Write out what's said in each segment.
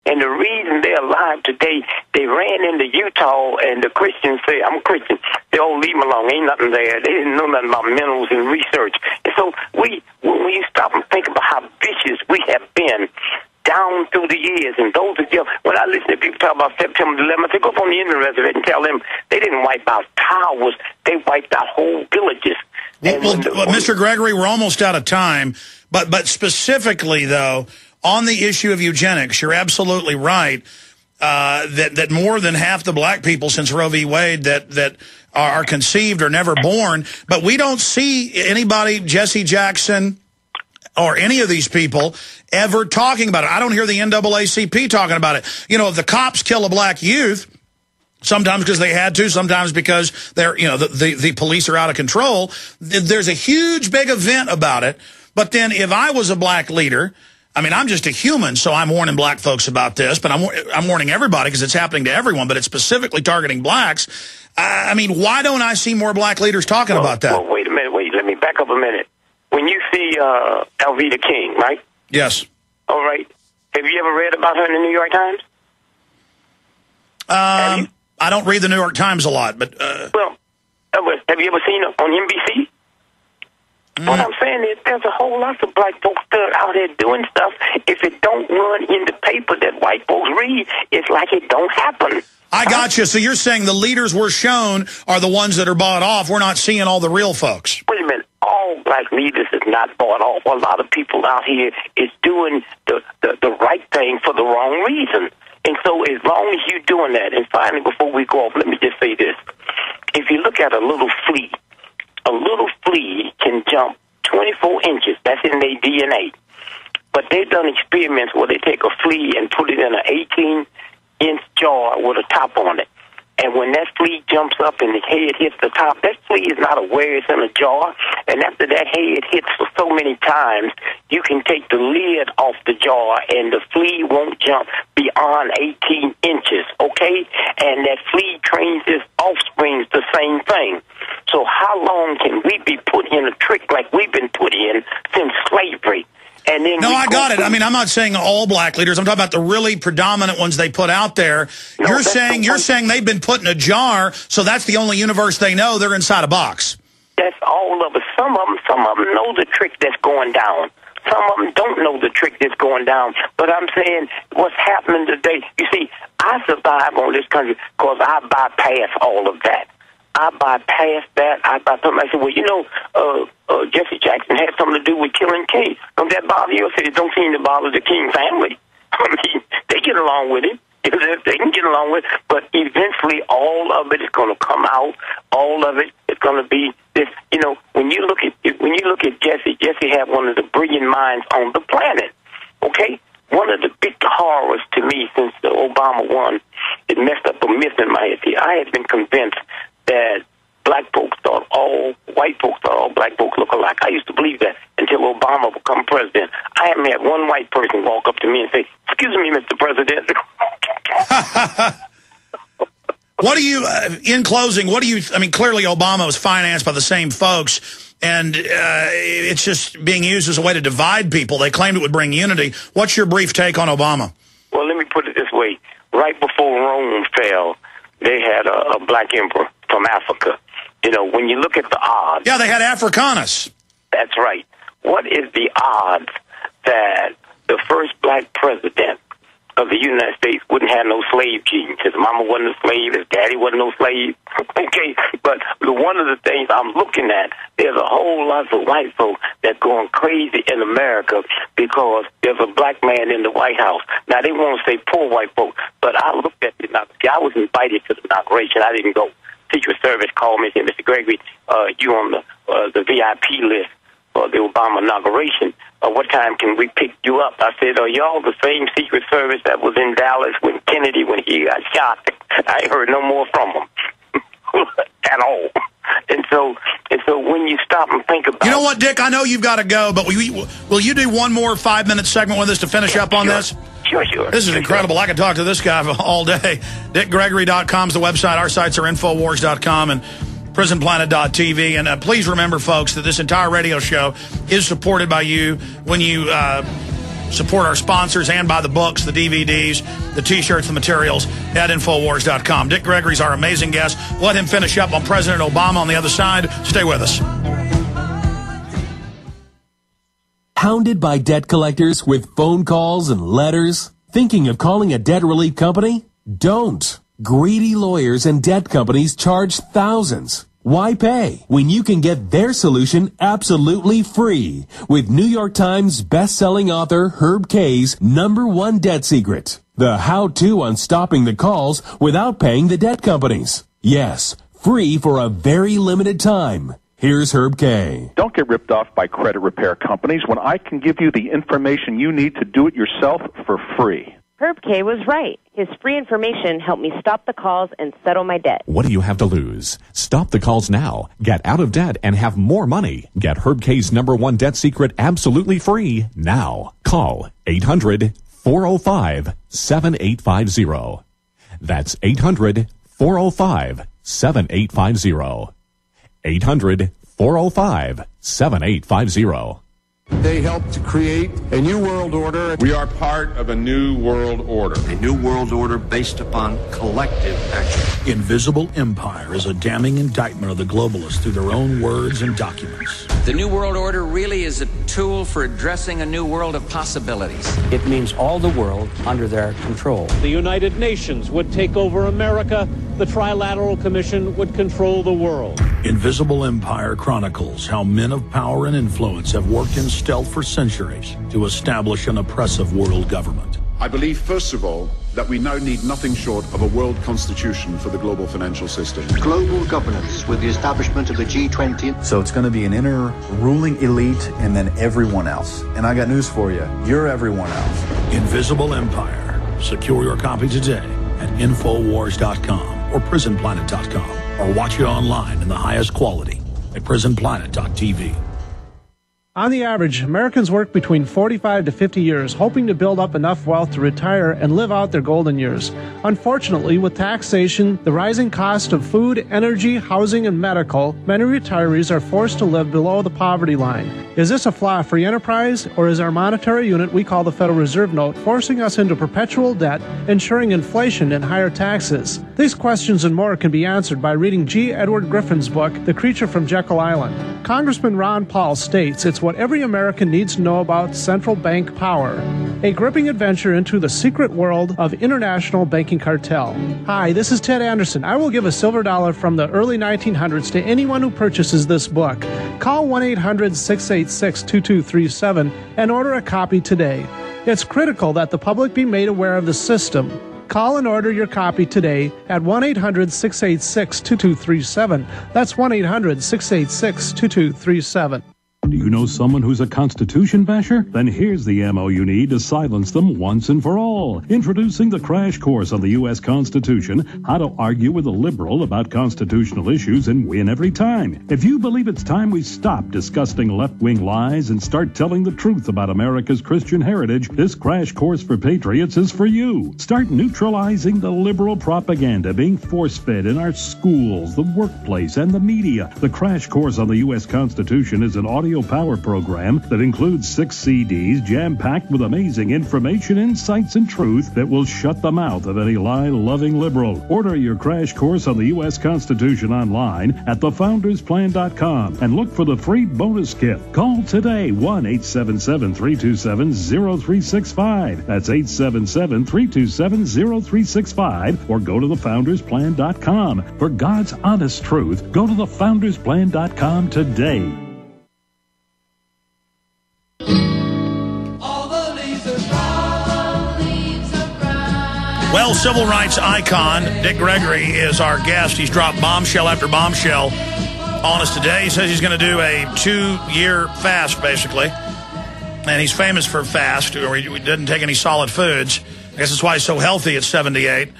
And the reason they're alive today, they ran into Utah, and the Christians say, I'm a Christian. They all leave them alone. Ain't nothing there. They didn't know nothing about minerals and research. And so when you stop and think about how vicious we have been down through the years, and those of you, when I listen to people talk about September 11th, I say, go up on the Indian reservation and tell them they didn't wipe out towers. They wiped out whole villages. Well, Mr. Gregory, we're almost out of time, but specifically, though, on the issue of eugenics, you're absolutely right that more than half the black people since Roe v. Wade that are conceived are never born. But we don't see anybody, Jesse Jackson or any of these people, ever talking about it. I don't hear the NAACP talking about it. You know, if the cops kill a black youth, sometimes because they had to, sometimes because they're, the police are out of control, there's a huge, big event about it. But then if I was a black leader, I mean, I'm just a human, so I'm warning black folks about this, but I'm warning everybody because it's happening to everyone, but it's specifically targeting blacks. I mean, why don't I see more black leaders talking about that? Well, wait a minute. Let me back up a minute. When you see Alveda King, right? Yes. All right. Have you ever read about her in the New York Times? I don't read the New York Times a lot, but... Well, have you ever seen her on NBC? What I'm saying is there's a whole lot of black folks that are out there doing stuff. If it don't run in the paper that white folks read, it's like it don't happen. I got you. So you're saying the leaders we're shown are the ones that are bought off. We're not seeing all the real folks. Wait a minute. All black leaders is not bought off. A lot of people out here is doing the right thing for the wrong reason. And so as long as you're doing that, and finally, before we go off, let me just say this. If you look at a little flea can jump 24 inches. That's in their DNA. But they've done experiments where they take a flea and put it in an 18-inch jar with a top on it. And when that flea jumps up and the head hits the top, that flea is not aware it's in a jar. And after that head hits for so many times, you can take the lid off the jar and the flea won't jump beyond 18 inches, okay? And that flea trains its offspring the same thing. So how long can we be put in a trick like we've been put in since slavery? And then no, I got it. I mean, I'm not saying all black leaders. I'm talking about the really predominant ones they put out there. No, you're saying they've been put in a jar, so that's the only universe they know. They're inside a box. That's all of it. Some of them know the trick that's going down. Some of them don't know the trick that's going down. But I'm saying what's happening today. You see, I survive on this country because I bypass all of that. I bypassed that. I said, well, Jesse Jackson had something to do with killing King. Don't that bother you? I said, it don't seem to bother the King family. I mean, they get along with it. They can get along with it. But eventually, all of it is going to come out. All of it is going to be this. When you look at Jesse had one of the brilliant minds on the planet. Okay. One of the big horrors to me since the Obama won, it messed up a myth in my head. See, I had been convinced that black folks thought all white folks thought all black folks look alike. I used to believe that until Obama became president. I haven't had one white person walk up to me and say, "Excuse me, Mr. President." What do you, in closing, clearly Obama was financed by the same folks, and it's just being used as a way to divide people. They claimed it would bring unity. What's your brief take on Obama? Well, let me put it this way. Right before Rome fell, they had a black emperor from Africa. When you look at the odds... Yeah, they had Africanus. That's right. What is the odds that the first black president of the United States wouldn't have no slave genes? His mama wasn't a slave, his daddy wasn't no slave. Okay, but one of the things I'm looking at, there's a whole lot of white folk that's going crazy in America because there's a black man in the White House. Now, they want to say poor white folk, but I looked at it. I was invited to the inauguration. I didn't go. Secret Service called me and said, "Mr. Gregory, you on the VIP list for the Obama inauguration. What time can we pick you up?" I said, "Are y'all the same Secret Service that was in Dallas when Kennedy, when he got shot?" I ain't heard no more from them at all. And so when you stop and think about... You know what, Dick? I know you've got to go, but will you do one more 5-minute segment with us to finish up on this? Sure. This is incredible. I could talk to this guy all day. DickGregory.com is the website. Our sites are Infowars.com and PrisonPlanet.tv. And please remember, folks, that this entire radio show is supported by you. When you Support our sponsors and buy the books, the DVDs, the T-shirts, the materials at Infowars.com. Dick Gregory's our amazing guest. Let him finish up on President Obama on the other side. Stay with us. Hounded by debt collectors with phone calls and letters? Thinking of calling a debt relief company? Don't. Greedy lawyers and debt companies charge thousands. Why pay when you can get their solution absolutely free with New York Times best-selling author Herb Kay's #1 debt secret, the how-to on stopping the calls without paying the debt companies. Yes, free for a very limited time. Here's Herb Kay. Don't get ripped off by credit repair companies when I can give you the information you need to do it yourself for free. Herb Kay was right. His free information helped me stop the calls and settle my debt. What do you have to lose? Stop the calls now. Get out of debt and have more money. Get Herb Kay's #1 debt secret absolutely free now. Call 800-405-7850. That's 800-405-7850. 800-405-7850. They helped to create a new world order. We are part of a new world order. A new world order based upon collective action. Invisible Empire is a damning indictment of the globalists through their own words and documents. The new world order really is a tool for addressing a new world of possibilities. It means all the world under their control. The United Nations would take over America. The Trilateral Commission would control the world. Invisible Empire chronicles how men of power and influence have worked in stealth for centuries to establish an oppressive world government. I believe, first of all, that we now need nothing short of a world constitution for the global financial system. Global governance with the establishment of the G20. So it's going to be an inner ruling elite and then everyone else. And I got news for you. You're everyone else. Invisible Empire. Secure your copy today at Infowars.com or PrisonPlanet.com, or watch it online in the highest quality at PrisonPlanet.tv. On the average, Americans work between 45 to 50 years, hoping to build up enough wealth to retire and live out their golden years. Unfortunately, with taxation, the rising cost of food, energy, housing, and medical, many retirees are forced to live below the poverty line. Is this a flaw free enterprise, or is our monetary unit we call the Federal Reserve Note forcing us into perpetual debt, ensuring inflation and higher taxes? These questions and more can be answered by reading G. Edward Griffin's book, The Creature from Jekyll Island. Congressman Ron Paul states it's what every American needs to know about central bank power. A gripping adventure into the secret world of international banking cartel. Hi, this is Ted Anderson. I will give a silver dollar from the early 1900s to anyone who purchases this book. Call 1-800-686-2237 and order a copy today. It's critical that the public be made aware of the system. Call and order your copy today at 1-800-686-2237. That's 1-800-686-2237. Do you know someone who's a Constitution basher? Then here's the ammo you need to silence them once and for all. Introducing the crash course on the U.S. Constitution, how to argue with a liberal about constitutional issues and win every time. If you believe it's time we stop disgusting left-wing lies and start telling the truth about America's Christian heritage, this crash course for patriots is for you. Start neutralizing the liberal propaganda being force-fed in our schools, the workplace, and the media. The crash course on the U.S. Constitution is an audio power program that includes 6 CDs jam-packed with amazing information, insights, and truth that will shut the mouth of any lie-loving liberal. Order your crash course on the U.S. Constitution online at thefoundersplan.com and look for the free bonus kit. Call today, 1-877-327-0365. That's 877-327-0365, or go to thefoundersplan.com. For God's honest truth, go to thefoundersplan.com today. Well, civil rights icon Dick Gregory is our guest. He's dropped bombshell after bombshell on us today. He says he's going to do a 2-year fast, basically. And he's famous for fast, or he didn't take any solid foods. I guess that's why he's so healthy at 78.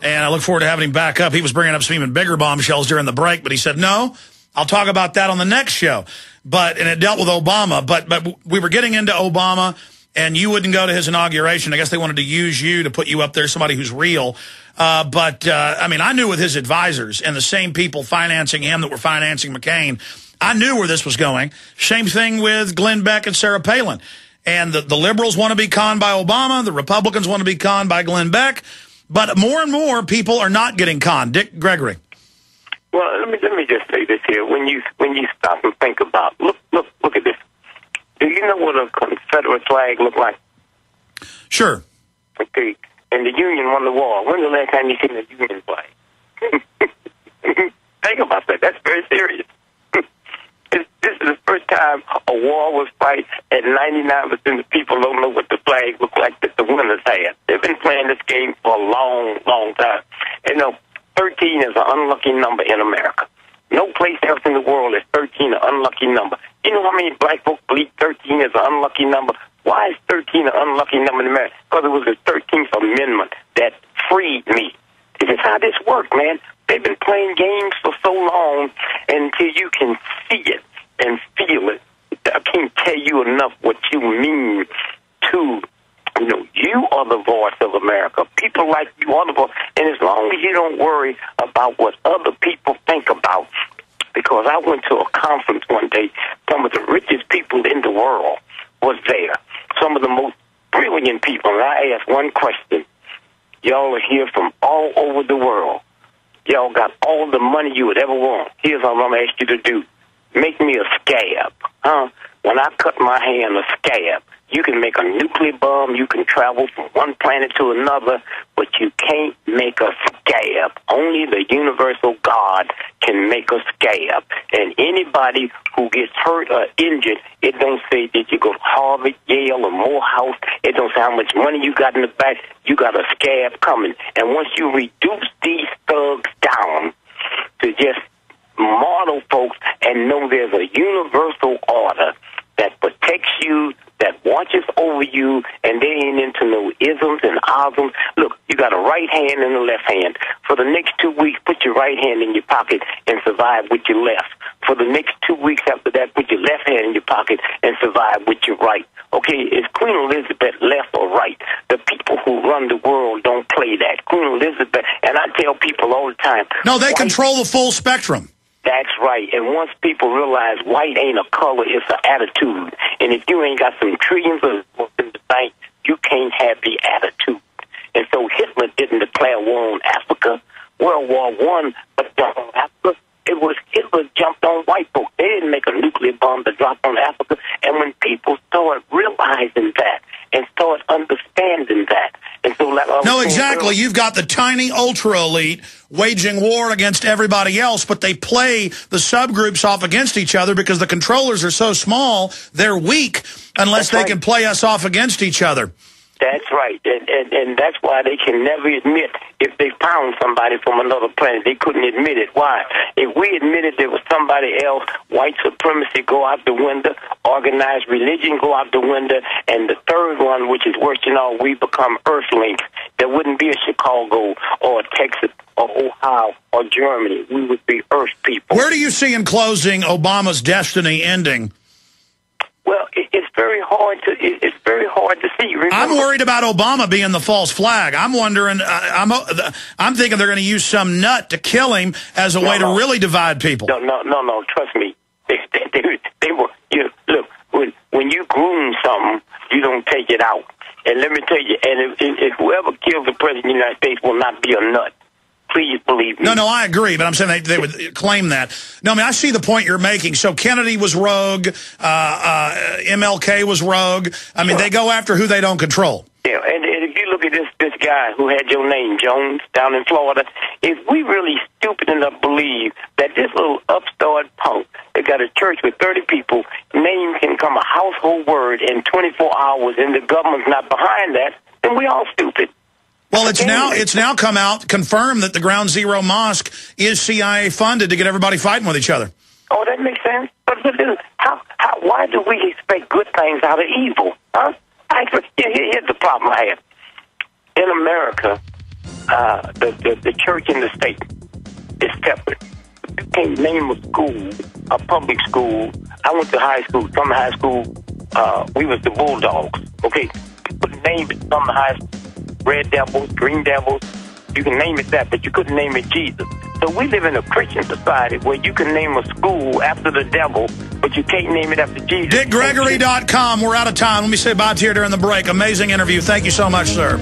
And I look forward to having him back up. He was bringing up some even bigger bombshells during the break, but he said, no, I'll talk about that on the next show. And it dealt with Obama. But we were getting into Obama, and you wouldn't go to his inauguration. I guess they wanted to use you to put you up there, somebody who's real. I mean, I knew with his advisors and the same people financing him that were financing McCain, I knew where this was going. Same thing with Glenn Beck and Sarah Palin. And the liberals want to be conned by Obama. The Republicans want to be conned by Glenn Beck. But more and more people are not getting conned. Dick Gregory. Well, let me just say this here. When you stop and think about, look at this. Do you know what a Confederate flag looked like? Sure. Okay. And the Union won the war. When's the last time you seen a Union flag? Think about that. That's very serious. This is the first time a war was fight, and 99% of people don't know what the flag looked like that the winners had. They've been playing this game for a long, long time. You know, 13 is an unlucky number in America. No place else in the world is 13 an unlucky number. You know how many black folks believe 13 is an unlucky number? Why is 13 an unlucky number in America? Because it was the 13th Amendment that freed me. This is how this works, man. They've been playing games for so long until you can see it and feel it. I can't tell you enough what you mean to, you know, you are the voice of America. People like you are the voice. And as long as you don't worry about what other people think about, because I went to a conference one day, some of the richest people in the world was there. Some of the most brilliant people. And I asked one question. Y'all are here from all over the world. Y'all got all the money you would ever want. Here's what I'm going to ask you to do. Make me a scab. When I cut my hand a scab, you can make a nuclear bomb. You can travel from one planet to another, but you can't make a scab. Only the universal God can make a scab. And anybody who gets hurt or injured, it don't say did you go to Harvard, Yale, or Morehouse. It don't say how much money you got in the back. You got a scab coming. And once you reduce these thugs down to just model folks and know there's a universal order that protects you, that watches over you, and they ain't into no isms and osms. Look, you got a right hand and a left hand. For the next 2 weeks, put your right hand in your pocket and survive with your left. For the next 2 weeks after that, put your left hand in your pocket and survive with your right. Okay, is Queen Elizabeth left or right? The people who run the world don't play that. Queen Elizabeth, and I tell people all the time. No, they control the full spectrum. That's right. And once people realize white ain't a color, it's an attitude. And if you ain't got some trillions of in the bank, you can't have the attitude. And so Hitler didn't declare war on Africa. World War I, but on Africa, it was Hitler jumped on white folks. They didn't make a nuclear bomb to drop on Africa. And when people started realizing that and started understanding that, and so like no, exactly. You've got the tiny ultra elite waging war against everybody else, but they play the subgroups off against each other because the controllers are so small, they're weak unless they can play us off against each other. That's right, and that's why they can never admit if they found somebody from another planet. They couldn't admit it. Why? If we admitted there was somebody else, white supremacy go out the window, organized religion go out the window, and the third one, which is worse than all, we become earthlings. There wouldn't be a Chicago or a Texas or Ohio or Germany. We would be Earth people. Where do you see in closing Obama's destiny ending? Well, it's very hard to see. Remember, I'm worried about Obama being the false flag. I'm wondering. I'm thinking they're going to use some nut to kill him as a way to really divide people. No. Trust me. They were. Look, when you groom something, you don't take it out. And let me tell you. And if whoever kills the president of the United States will not be a nut. Please believe me. No, I agree, but I'm saying they would claim that. No, I mean, I see the point you're making. So Kennedy was rogue, MLK was rogue. I mean, they go after who they don't control. Yeah, and if you look at this guy who had your name, Jones, down in Florida, if we really stupid enough to believe that this little upstart punk that got a church with 30 people, name can come a household word in 24 hours and the government's not behind that, then we all stupid. Well, it's now come out, confirmed that the Ground Zero Mosque is CIA funded to get everybody fighting with each other. Oh, that makes sense. But why do we expect good things out of evil? Huh? Here's the problem I have. In America, the church and the state is separate. You can't name a school, a public school. I went to high school, summer high school. We was the Bulldogs. Okay, you put a name in summer high school. Red Devils, Green Devils, You can name it that, but you couldn't name it Jesus. So we live in a Christian society where you can name a school after the devil, but you can't name it after Jesus. DickGregory.com. We're out of time. Let me say bye to you during the break. Amazing interview. Thank you so much, sir.